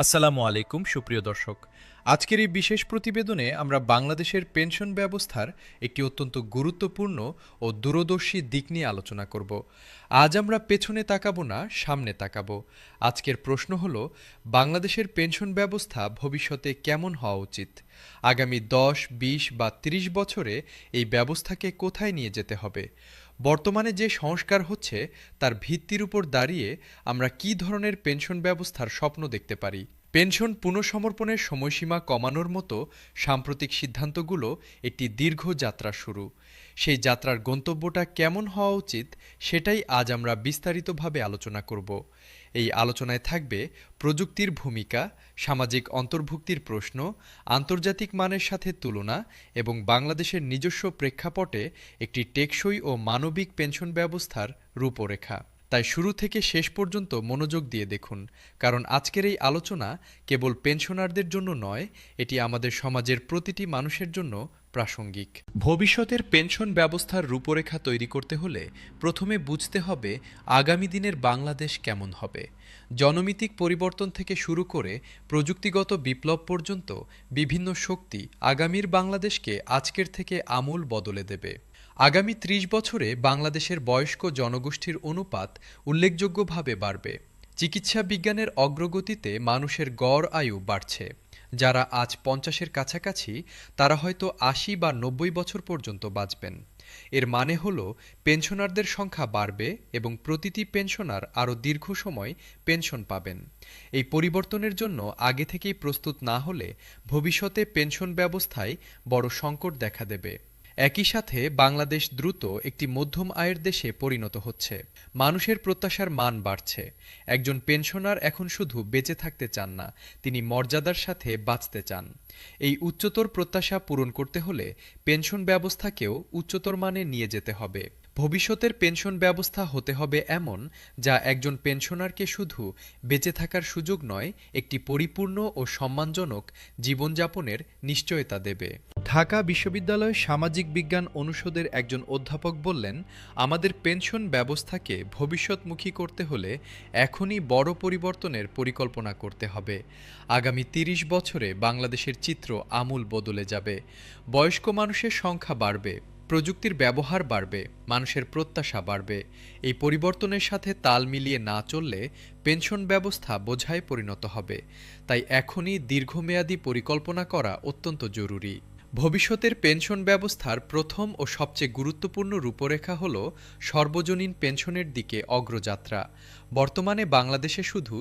আসসালামু আলাইকুম সুপ্রিয় দর্শক। আজকের এই বিশেষ প্রতিবেদনে আমরা বাংলাদেশের পেনশন ব্যবস্থার একটি অত্যন্ত গুরুত্বপূর্ণ ও দূরদর্শী দিক নিয়ে আলোচনা করব। আজ আমরা পেছনে তাকাবো না, সামনে তাকাবো। আজকের প্রশ্ন হলো, বাংলাদেশের পেনশন ব্যবস্থা ভবিষ্যতে কেমন হওয়া উচিত? আগামী 10, 20 বা 30 বছরে এই ব্যবস্থাকে কোথায় নিয়ে যেতে হবে? বর্তমানে যে সংস্কার হচ্ছে তার ভিত্তির উপর দাঁড়িয়ে আমরা কী ধরনের পেনশন ব্যবস্থার স্বপ্ন দেখতে পারি? পেনশন পুনঃসমর্পণের সময়সীমা কমানোর মতো সাম্প্রতিক সিদ্ধান্তগুলো একটি দীর্ঘ যাত্রা শুরু। সেই যাত্রার গন্তব্যটা কেমন হওয়া উচিত সেটাই আজ আমরা বিস্তারিতভাবে আলোচনা করব। এই আলোচনায় থাকবে প্রযুক্তির ভূমিকা, সামাজিক অন্তর্ভুক্তির প্রশ্ন, আন্তর্জাতিক মানের সাথে তুলনা এবং বাংলাদেশের নিজস্ব প্রেক্ষাপটে একটি টেকসই ও মানবিক পেনশন ব্যবস্থার রূপরেখা। তাই শুরু থেকে শেষ পর্যন্ত মনোযোগ দিয়ে দেখুন, কারণ আজকের এই আলোচনা কেবল পেনশনারদের জন্য নয়, এটি আমাদের সমাজের প্রতিটি মানুষের জন্য প্রাসঙ্গিক। ভবিষ্যতের পেনশন ব্যবস্থার রূপরেখা তৈরি করতে হলে প্রথমে বুঝতে হবে আগামী দিনের বাংলাদেশ কেমন হবে। জনমিতিক পরিবর্তন থেকে শুরু করে প্রযুক্তিগত বিপ্লব পর্যন্ত বিভিন্ন শক্তি আগামীর বাংলাদেশকে আজকের থেকে আমূল বদলে দেবে। আগামী ৩০ বছরে বাংলাদেশের বয়স্ক জনগোষ্ঠীর অনুপাত উল্লেখযোগ্যভাবে বাড়বে। চিকিৎসা বিজ্ঞানের অগ্রগতিতে মানুষের গড় আয়ু বাড়ছে। যারা আজ ৫০-এর কাছাকাছি তারা হয়তো ৮০ বা ৯০ বছর পর্যন্ত বাঁচবেন। এর মানে হলো পেনশনারদের সংখ্যা বাড়বে এবং প্রতিটি পেনশনার আরও দীর্ঘ সময় পেনশন পাবেন। এই পরিবর্তনের জন্য আগে থেকেই প্রস্তুত না হলে ভবিষ্যতে পেনশন ব্যবস্থায় বড় সংকট দেখা দেবে। একই সাথে বাংলাদেশ দ্রুত একটি মধ্যম আয়ের দেশে পরিণত হচ্ছে। মানুষের প্রত্যাশার মান বাড়ছে। একজন পেনশনার এখন শুধু বেঁচে থাকতে চান না, তিনি মর্যাদার সাথে বাঁচতে চান। এই উচ্চতর প্রত্যাশা পূরণ করতে হলে পেনশন ব্যবস্থাকেও উচ্চতর মানে নিয়ে যেতে হবে। ভবিষ্যতের পেনশন ব্যবস্থা হতে হবে এমন যা একজন পেনশনারকে শুধু বেঁচে থাকার সুযোগ নয়, একটি পরিপূর্ণ ও সম্মানজনক জীবনযাপনের নিশ্চয়তা দেবে। ঢাকা বিশ্ববিদ্যালয়ের সামাজিক বিজ্ঞান অনুষদের একজন অধ্যাপক বললেন, আমাদের পেনশন ব্যবস্থাকে ভবিষ্যৎমুখী করতে হলে এখনই বড় পরিবর্তনের পরিকল্পনা করতে হবে। আগামী ৩০ বছরে বাংলাদেশের চিত্র আমূল বদলে যাবে। বয়স্ক মানুষের সংখ্যা বাড়বে, প্রযুক্তির ব্যবহার বাড়বে, মানুষের প্রত্যাশা বাড়বে। এই পরিবর্তনের সাথে তাল মিলিয়ে না চললে পেনশন ব্যবস্থা বোঝায় পরিণত হবে। তাই এখনই দীর্ঘমেয়াদী পরিকল্পনা করা অত্যন্ত জরুরি। ভবিষ্যতের পেনশন ব্যবস্থার প্রথম ও সবচেয়ে গুরুত্বপূর্ণ রূপরেখা হল সর্বজনীন পেনশনের দিকে অগ্রযাত্রা। বর্তমানে বাংলাদেশে শুধু